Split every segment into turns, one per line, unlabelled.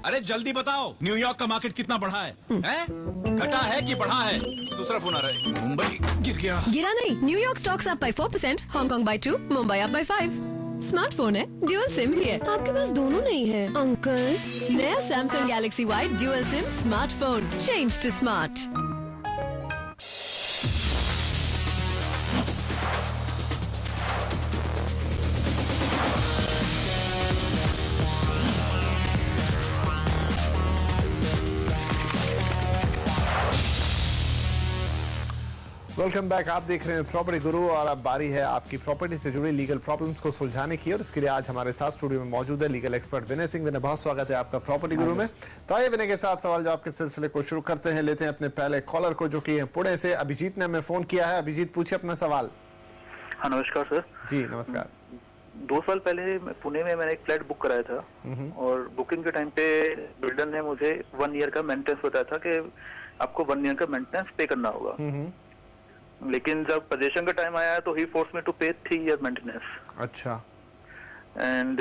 अरे जल्दी बताओ, न्यूयॉर्क का मार्केट कितना बढ़ा है? हैं? घटा है कि बढ़ा है? दूसरा फोन आ रहा है। मुंबई गिर गया।
गिरा नहीं, New York stocks up by 4%, Hong Kong by 2, Mumbai up by 5। Smartphone है, ड्यूअल सिम भी है। आपके पास दोनों नहीं है अंकल। नया Samsung Galaxy Y dual SIM smartphone, change to smart.
Welcome back. आप देख रहे हैं प्रॉपर्टी गुरु और अब बारी है आपकी प्रॉपर्टी से जुड़ी लीगल प्रॉब्लम्स को सुलझाने की, और इसके लिए आज हमारे साथ स्टूडियो में मौजूद है लीगल एक्सपर्ट विनय सिंह। विनय, बहुत स्वागत है आपका प्रॉपर्टी गुरु में। तो आइए विनय के साथ सवाल जवाब के सिलसिले को शुरू करते हैं। लेते हैं अपने पहले कॉलर को, जो कि पुणे से अभिजीत ने हमें फोन किया है। अभिजीत, पूछिए अपना सवाल।
हाँ, नमस्कार सर।
जी नमस्कार।
2 साल पहले पुणे में मैंने एक फ्लैट बुक कराया था, और बुकिंग के टाइम पे बिल्डर ने मुझे 1 ईयर का मेंटेनेंस बताया था कि आपको 1 ईयर का मेंटेनेंस पे करना होगा। लेकिन जब पोजीशन का टाइम आया तो ही force me to pay 3 year maintenance. अच्छा। एंड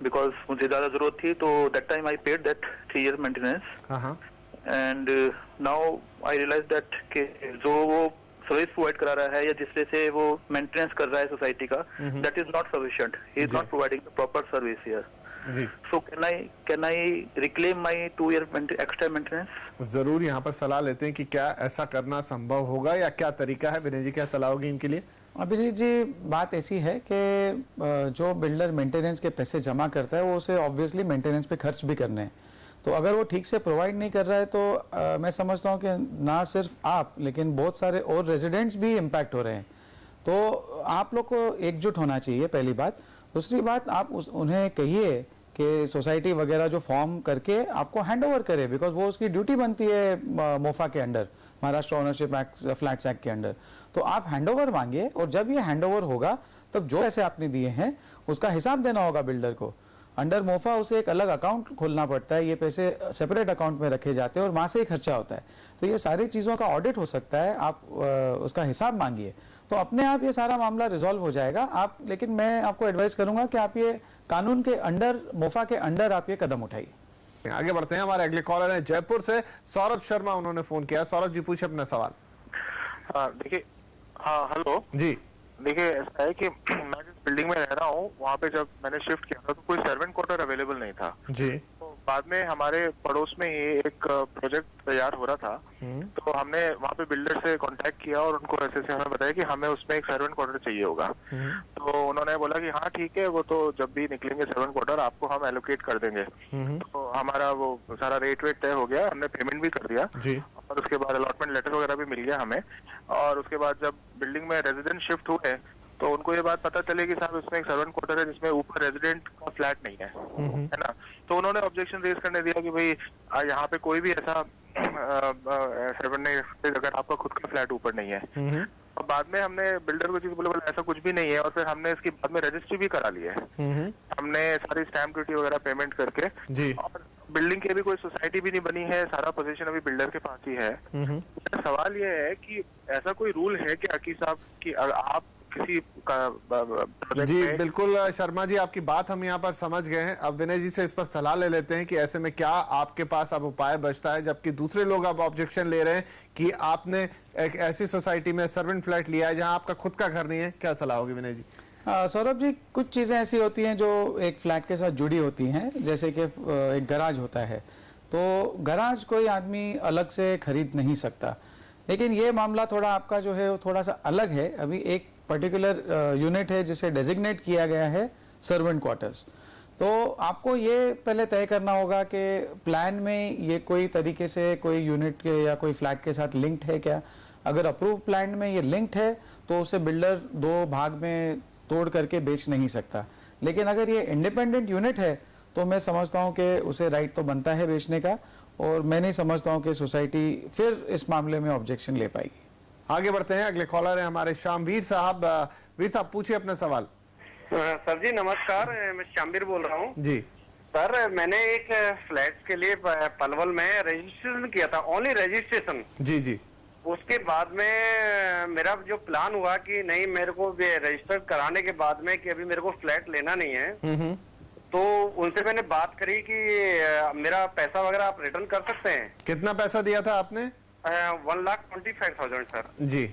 बिकॉज मुझे ज्यादा जरूरत थी, तो that time I paid that 3 year maintenance. And now I realise that कि जो वो सर्विस प्रोवाइड करा रहा है या जिससे से वो मेंटेनेंस कर रहा है सोसाइटी का, that is not sufficient. He is not providing the proper service here. So can I reclaim my 2 year extra maintenance?
जरूर यहाँ पर सलाह लेते हैं कि क्या ऐसा करना संभव होगा या क्या तरीका है। विनय जी, क्या सलाह होगी इनके लिए?
अभिजीत जी, बात ऐसी है कि जो बिल्डर मेंटेनेंस के पैसे जमा करता है वो उसे ऑब्वियसली मेंटेनेंस पे खर्च भी करने हैं। तो अगर वो ठीक से प्रोवाइड नहीं कर रहा है तो मैं समझता हूँ कि ना सिर्फ आप लेकिन बहुत सारे और रेजिडेंट्स भी इम्पैक्ट हो रहे हैं। तो आप लोग को एकजुट होना चाहिए, पहली बात। दूसरी बात, आप उन्हें कहिए कि सोसाइटी वगैरह जो फॉर्म करके आपको हैंड ओवर करे, बिकॉज वो उसकी ड्यूटी बनती है मोफा के under, Maharashtra ownership act, flats act के अंडर। तो आप हैंड ओवर मांगिए, और जब ये हैंड ओवर होगा तब जो पैसे आपने दिए हैं उसका हिसाब देना होगा बिल्डर को। अंडर मोफा उसे एक अलग अकाउंट खोलना पड़ता है, ये पैसे सेपरेट अकाउंट में रखे जाते हैं और वहाँ से ही खर्चा होता है। तो ये सारी चीज़ों का ऑडिट हो सकता है, आप उसका हिसाब मांगिए, तो अपने आप ये सारा मामला रिजॉल्व हो जाएगा। आप, लेकिन मैं आपको एडवाइस करूंगा कि आप ये कानून के अंडर, मोफा के अंडर आप ये कदम उठाइए।
आगे बढ़ते हैं। हमारे अगले कॉलर हैं जयपुर से सौरभ शर्मा, उन्होंने फोन किया। सौरभ जी, पूछिए अपना सवाल।
देखिए, हाँ हेलो जी। देखिए, ऐसा है कि मैं जिस बिल्डिंग में रह रहा हूँ वहाँ पे जब मैंने शिफ्ट किया था तो कोई सर्वेंट क्वार्टर अवेलेबल नहीं था जी। तो बाद में हमारे पड़ोस में ही एक प्रोजेक्ट तैयार हो रहा था, तो हमने वहाँ पे बिल्डर से कांटेक्ट किया और उनको ऐसे से हमें बताया कि हमें उसमें एक सर्वेंट क्वार्टर चाहिए होगा। तो उन्होंने बोला कि हाँ ठीक है, वो तो जब भी निकलेंगे सर्वेंट क्वार्टर आपको हम एलोकेट कर देंगे। तो हमारा वो सारा रेट वेट तय हो गया, हमने पेमेंट भी कर दिया जी। और उसके बाद अलॉटमेंट लेटर वगैरह भी मिल गया हमें। और उसके बाद जब बिल्डिंग में रेजिडेंट शिफ्ट हुए तो उनको ये बात पता चली कि साहब इसमें एक सर्वेंट क्वार्टर है जिसमें ऊपर रेजिडेंट का फ्लैट नहीं है ना। तो उन्होंने ऑब्जेक्शन रेज करने दिया कि भाई यहाँ पे कोई भी ऐसा सर्वेंट नहीं, अगर आपका खुद का फ्लैट ऊपर नहीं है। और बाद में हमने बिल्डर को चीज बोला ऐसा कुछ भी नहीं है, और फिर हमने इसकी बाद में रजिस्ट्री भी करा ली है। हमने सारी स्टैम्प ड्यूटी वगैरह पेमेंट करके जी। और बिल्डिंग की अभी कोई सोसाइटी भी नहीं बनी है, सारा पोजीशन अभी बिल्डर के पास ही है। सवाल ये है कि ऐसा कोई रूल है क्या कि साहब कि आप किसी का
जी बिल्कुल शर्मा जी, आपकी बात हम यहाँ पर समझ गए हैं। अब विनय जी से इस पर सलाह ले लेते हैं कि ऐसे में क्या आपके पास अब उपाय बचता है, जबकि दूसरे लोग अब ऑब्जेक्शन ले रहे हैं कि आपने एक ऐसी सोसाइटी में सर्वेंट फ्लैट लिया है जहाँ आपका खुद का घर नहीं है। क्या सलाह होगी विनय जी?
सौरभ जी, कुछ चीज़ें ऐसी होती हैं जो एक फ्लैट के साथ जुड़ी होती हैं, जैसे कि एक गराज होता है, तो गराज कोई आदमी अलग से खरीद नहीं सकता। लेकिन ये मामला थोड़ा आपका जो है वो थोड़ा सा अलग है। अभी एक पर्टिकुलर यूनिट है जिसे डेजिग्नेट किया गया है सर्वेंट क्वार्टर्स। तो आपको ये पहले तय करना होगा कि प्लान में ये कोई तरीके से कोई यूनिट के या कोई फ्लैट के साथ लिंक्ड है क्या। अगर अप्रूव प्लान में ये लिंक्ड है तो उसे बिल्डर 2 भाग में तोड़ करके बेच नहीं सकता। लेकिन अगर ये इंडिपेंडेंट यूनिट है तो मैं समझता हूँ कि उसे राइट तो बनता है बेचने का, और मैं नहीं समझता हूँ कि सोसाइटी फिर इस मामले में ऑब्जेक्शन ले पाएगी।
आगे बढ़ते हैं। अगले कॉलर है हमारे शामवीर साहब। वीर साहब, पूछिए अपना सवाल।
सर जी नमस्कार, मैं शामवीर बोल रहा हूँ
जी।
सर, मैंने एक फ्लैट के लिए पलवल में रजिस्ट्रेशन किया था, ओनली रजिस्ट्रेशन जी जी। उसके बाद में मेरा जो प्लान हुआ कि नहीं, मेरे को रजिस्टर कराने के बाद में कि अभी मेरे को फ्लैट लेना नहीं है, तो उनसे मैंने बात करी कि मेरा पैसा वगैरह आप रिटर्न कर सकते हैं।
कितना पैसा दिया था आपने?
1,25,000 सर
जी।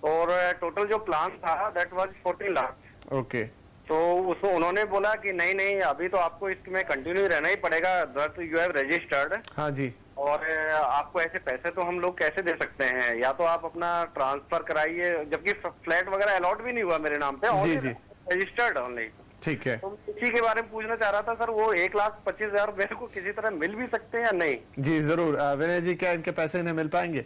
और टोटल जो प्लान था दैट वाज 14 लाख।
ओके।
तो उसको उन्होंने बोला कि नहीं नहीं अभी तो आपको इसमें कंटिन्यू रहना ही पड़ेगा, दैट यू हैव रजिस्टर्ड।
हाँ जी।
और आपको ऐसे पैसे तो हम लोग कैसे दे सकते हैं, या तो आप अपना ट्रांसफर कराइए, जबकि फ्लैट वगैरह अलॉट भी नहीं हुआ मेरे नाम पे,
जी जी
रजिस्टर्ड ओनली।
ठीक है।
तो इसी के बारे में पूछना चाह रहा था सर, वो 1,25,000 मेरे को किसी तरह मिल भी सकते हैं या नहीं?
जी जरूर। विनय जी, क्या इनके पैसे इन्हें मिल पाएंगे?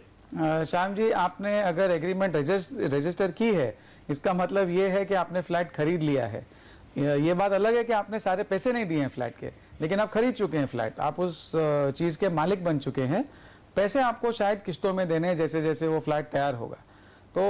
श्याम जी, आपने अगर एग्रीमेंट रजिस्टर की है, इसका मतलब ये है कि आपने फ्लैट खरीद लिया है। ये बात अलग है कि आपने सारे पैसे नहीं दिए हैं फ्लैट के, लेकिन आप खरीद चुके हैं फ्लैट, आप उस चीज के मालिक बन चुके हैं। पैसे आपको शायद किस्तों में देने जैसे जैसे वो फ्लैट तैयार होगा। तो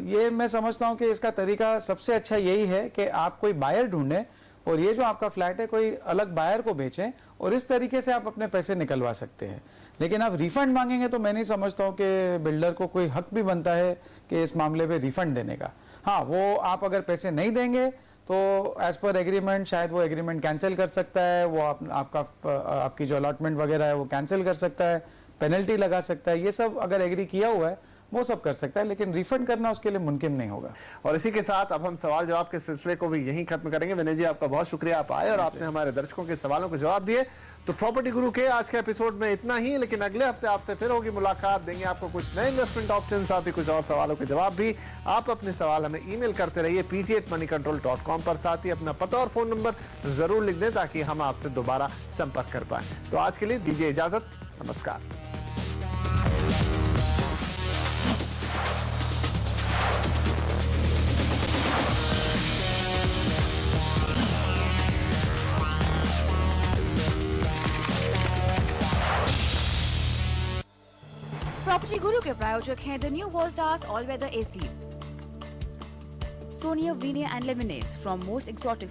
ये मैं समझता हूँ कि इसका तरीका सबसे अच्छा यही है कि आप कोई बायर ढूंढें और ये जो आपका फ्लैट है कोई अलग बायर को बेचें, और इस तरीके से आप अपने पैसे निकलवा सकते हैं। लेकिन आप रिफंड मांगेंगे तो मैं नहीं समझता हूँ कि बिल्डर को कोई हक भी बनता है कि इस मामले पे रिफंड देने का। हाँ, वो आप अगर पैसे नहीं देंगे तो एज पर एग्रीमेंट शायद वो एग्रीमेंट कैंसिल कर सकता है, वो आपकी जो अलॉटमेंट वगैरह है वो कैंसिल कर सकता है, पेनल्टी लगा सकता है। ये सब अगर एग्री किया हुआ है वो सब कर सकता है, लेकिन रिफंड करना उसके लिए मुमकिन नहीं होगा।
और इसी के साथ अब हम सवाल जवाब के सिलसिले को भी यहीं खत्म करेंगे। विनय जी, आपका बहुत शुक्रिया, आप आए और आपने हमारे दर्शकों के सवालों को जवाब दिए। तो प्रॉपर्टी गुरु के आज के एपिसोड में इतना ही, लेकिन अगले हफ्ते आपसे फिर होगी मुलाकात। देंगे आपको कुछ नए इन्वेस्टमेंट ऑप्शन, साथ ही कुछ और सवालों के जवाब भी। आप अपने सवाल हमें ईमेल करते रहिए pg@moneycontrol.com पर। साथ ही अपना पता और फोन नंबर जरूर लिख दें ताकि हम आपसे दोबारा संपर्क कर पाए। तो आज के लिए दीजिए इजाजत, नमस्कार।
प्रॉपर्टी गुरु के प्रायोजक हैं the new Voltas all weather AC, सोनिया वीनिया and laminates from most exotic